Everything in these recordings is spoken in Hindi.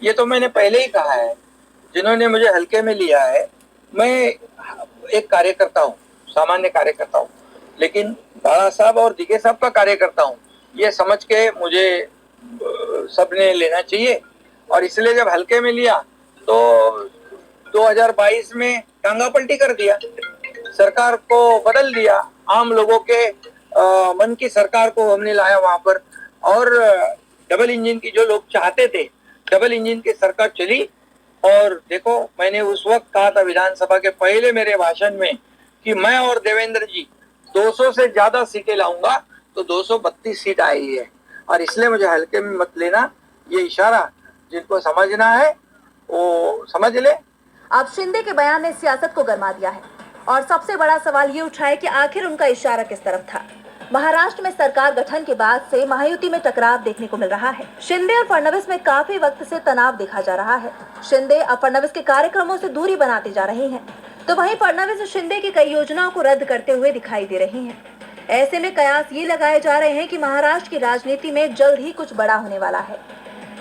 ये तो मैंने पहले ही कहा है, जिन्होंने मुझे हल्के में लिया है, मैं एक कार्यकर्ता हूँ, सामान्य कार्यकर्ता हूँ, लेकिन दादा साहब और दिगे साहब का कार्यकर्ता हूँ, ये समझ के मुझे सबने लेना चाहिए। और इसलिए जब हल्के में लिया तो 2022 में टांगा पलटी कर दिया, सरकार को बदल दिया, आम लोगों के मन की सरकार को हमने लाया वहां पर। और डबल इंजन की जो लोग चाहते थे, डबल इंजन की सरकार चली। और देखो, मैंने उस वक्त कहा था विधानसभा के पहले मेरे भाषण में कि मैं और देवेंद्र जी 200 से ज्यादा सीटें लाऊंगा, तो 232 सीट आई है। और इसलिए मुझे हल्के में मत लेना, ये इशारा जिनको समझना है वो समझ ले। अब शिंदे के बयान ने सियासत को गरमा दिया है और सबसे बड़ा सवाल ये उठा है कि आखिर उनका इशारा किस तरफ था। महाराष्ट्र में सरकार गठन के बाद से महायुति में टकराव देखने को मिल रहा है। शिंदे और फडणवीस में काफी वक्त से तनाव देखा जा रहा है। शिंदे अब फडणवीस के कार्यक्रमों से दूरी बनाते जा रहे हैं, तो वहीं फडणवीस शिंदे की कई योजनाओं को रद्द करते हुए दिखाई दे रही हैं। ऐसे में कयास ये लगाए जा रहे हैं कि महाराष्ट्र की राजनीति में जल्द ही कुछ बड़ा होने वाला है।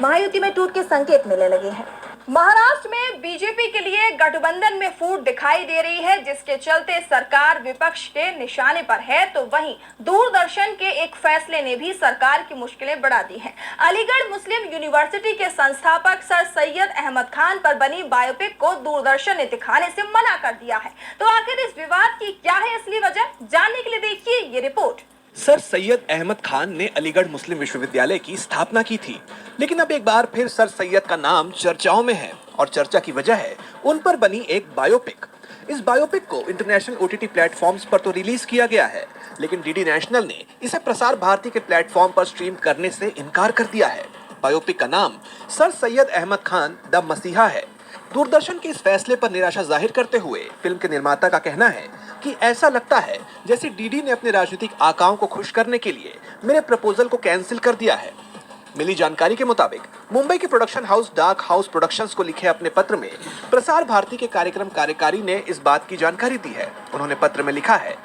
महायुति में टूट के संकेत मिलने लगे हैं। महाराष्ट्र में बीजेपी के लिए गठबंधन में फूट दिखाई दे रही है, जिसके चलते सरकार विपक्ष के निशाने पर है। तो वहीं दूरदर्शन के एक फैसले ने भी सरकार की मुश्किलें बढ़ा दी हैं। अलीगढ़ मुस्लिम यूनिवर्सिटी के संस्थापक सर सैयद अहमद खान पर बनी बायोपिक को दूरदर्शन ने दिखाने से मना कर दिया है। तो आखिर इस विवाद की क्या है असली वजह, जानने के लिए देखिए ये रिपोर्ट। सर सैयद अहमद खान ने अलीगढ़ मुस्लिम विश्वविद्यालय की स्थापना की थी, लेकिन अब एक बार फिर सर सैयद का नाम चर्चाओं में है और चर्चा की वजह है उन पर बनी एक बायोपिक। इस बायोपिक को इंटरनेशनल ओटीटी प्लेटफॉर्म्स पर तो रिलीज किया गया है, लेकिन डीडी नेशनल ने इसे प्रसार भारती के प्लेटफॉर्म पर स्ट्रीम करने से इनकार कर दिया है। बायोपिक का नाम सर सैयद अहमद खान द मसीहा है। दूरदर्शन के इस फैसले पर निराशा जाहिर करते हुए फिल्म के निर्माता का कहना है कि ऐसा लगता है जैसे डीडी ने अपने राजनीतिक आकाओं को खुश करने के लिए मेरे प्रपोजल को कैंसिल कर दिया है। मिली जानकारी के मुताबिक मुंबई के production house dark house productions को लिखे अपने पत्र में प्रसार भारती के कार्यक्रम कार्यकारी ने इस बात की जानकारी दी है। उन्होंने पत्र में लिखा है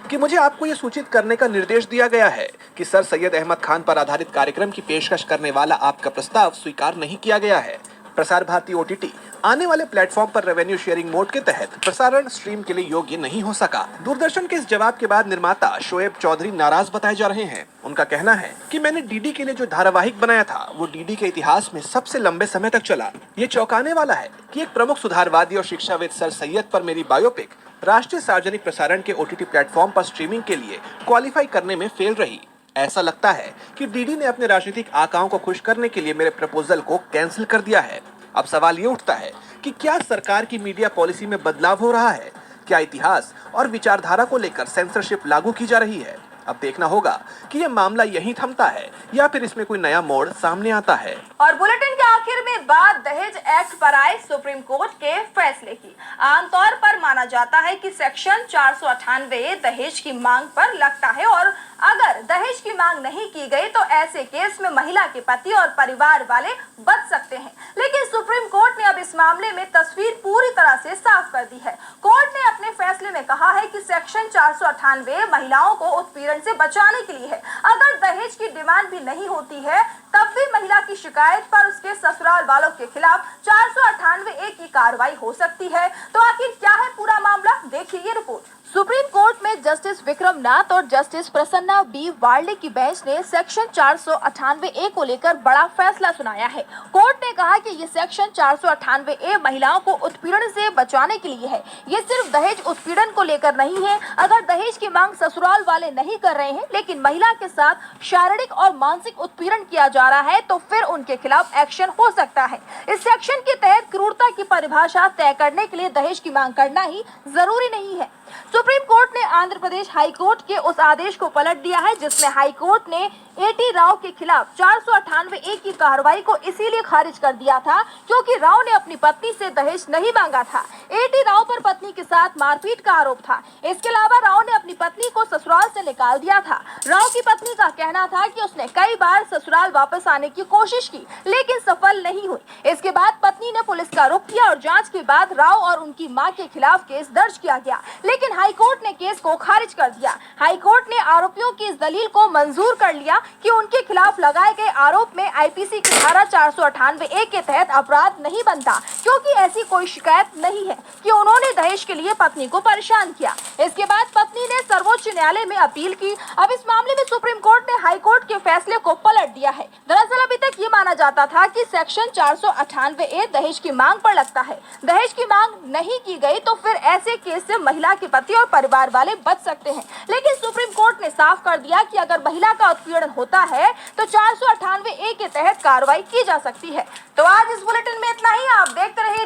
कि मुझे आपको यह सूचित करने का निर्देश दिया गया है कि सर सैयद अहमद खान पर आधारित कार्यक्रम की पेशकश करने वाला आपका प्रस्ताव स्वीकार नहीं किया गया है। प्रसार भारती ओटीटी आने वाले प्लेटफॉर्म पर रेवेन्यू शेयरिंग मोड के तहत प्रसारण स्ट्रीम के लिए योग्य नहीं हो सका। दूरदर्शन के इस जवाब के बाद निर्माता शोएब चौधरी नाराज बताए जा रहे हैं। उनका कहना है कि मैंने डीडी के लिए जो धारावाहिक बनाया था वो डीडी के इतिहास में सबसे लंबे समय तक चला। ये चौंकाने वाला है कि एक प्रमुख सुधारवादी और शिक्षाविद सर सैयद पर मेरी बायोपिक राष्ट्रीय सार्वजनिक प्रसारण के ओटीटी प्लेटफॉर्म पर स्ट्रीमिंग के लिए क्वालिफाई करने में फेल रही। ऐसा लगता है कि डीडी ने अपने राजनीतिक आकाओं को खुश करने के लिए मेरे प्रपोजल को कैंसिल कर दिया है। अब सवाल ये उठता है कि क्या सरकार की मीडिया पॉलिसी में बदलाव हो रहा है? क्या इतिहास और विचारधारा को लेकर सेंसरशिप लागू की जा रही है? अब देखना होगा कि यह मामला यहीं थमता है या फिर इसमें कोई नया मोड़ सामने आता है। और बुलेटिन के आखिर में बात दहेज एक्ट पर आए सुप्रीम कोर्ट के फैसले की। आमतौर पर माना जाता है कि सेक्शन 498 दहेज की मांग पर लगता है और अगर दहेज की मांग नहीं की गई तो ऐसे केस में महिला के पति और परिवार वाले बच सकते हैं। लेकिन सुप्रीम कोर्ट ने अब इस मामले में तस्वीर पूरी तरह से साफ कर दी है। कोर्ट ने अपने फैसले में कहा है कि सेक्शन 498 महिलाओं को उत्पीड़न से बचाने के लिए है। अगर दहेज की डिमांड भी नहीं होती है तब भी महिला की शिकायत पर उसके ससुराल वालों के खिलाफ 498 की कार्रवाई हो सकती है। तो आखिर क्या है पूरा मामला, देखिए ये रिपोर्ट। सुप्रीम कोर्ट में जस्टिस विक्रम नाथ और जस्टिस प्रसन्ना बी वार्ले की बेंच ने सेक्शन 498 को लेकर बड़ा फैसला सुनाया है। कोर्ट ने कहा कि ये सेक्शन 498 महिलाओं को उत्पीड़न से बचाने के लिए है। ये सिर्फ दहेज उत्पीड़न को लेकर नहीं है। अगर दहेज की मांग ससुराल वाले नहीं कर रहे हैं लेकिन महिला के साथ शारीरिक और मानसिक उत्पीड़न किया जा रहा है तो फिर उनके खिलाफ एक्शन हो सकता है। इस सेक्शन के तहत क्रूरता की परिभाषा तय करने के लिए दहेज की मांग करना ही जरूरी नहीं है। सुप्रीम कोर्ट ने आंध्र प्रदेश हाई कोर्ट के उस आदेश को पलट दिया है जिसमें हाई कोर्ट ने एटी राव के खिलाफ 498 की कार्रवाई को इसीलिए खारिज कर दिया था क्योंकि राव ने अपनी पत्नी से दहेज नहीं मांगा था। एटी राव पर पत्नी के साथ मारपीट का आरोप था। इसके अलावा राव ने अपनी पत्नी को ससुराल से निकाल दिया था। राव की पत्नी का कहना था कि उसने कई बार ससुराल वापस आने की कोशिश की लेकिन सफल नहीं हुई। इसके बाद पत्नी ने पुलिस का रुख किया और जांच के बाद राव और उनकी मां के खिलाफ केस दर्ज किया गया। लेकिन हाई कोर्ट ने केस को खारिज कर दिया। हाई कोर्ट ने आरोपियों की इस दलील को मंजूर कर लिया कि उनके खिलाफ लगाए गए आरोप में आईपीसी की धारा 498A के तहत अपराध नहीं बनता, क्योंकि ऐसी कोई शिकायत नहीं है कि उन्होंने दहेज के लिए पत्नी को परेशान किया। इसके बाद पत्नी ने सर्वोच्च न्यायालय में अपील की। अब इस मामले में सुप्रीम कोर्ट ने हाई कोर्ट के फैसले को पलट दिया है। दरअसल अभी तक ये माना जाता था कि सेक्शन 498A दहेज की मांग पर लगता है। दहेज की मांग नहीं की गई तो फिर ऐसे केस से महिला के पति और परिवार वाले बच सकते हैं, लेकिन सुप्रीम कोर्ट ने साफ कर दिया कि अगर महिला का उत्पीड़न होता है तो 498A के तहत कार्रवाई की जा सकती है। तो आज इस बुलेटिन में इतना ही। आप देखते रहिए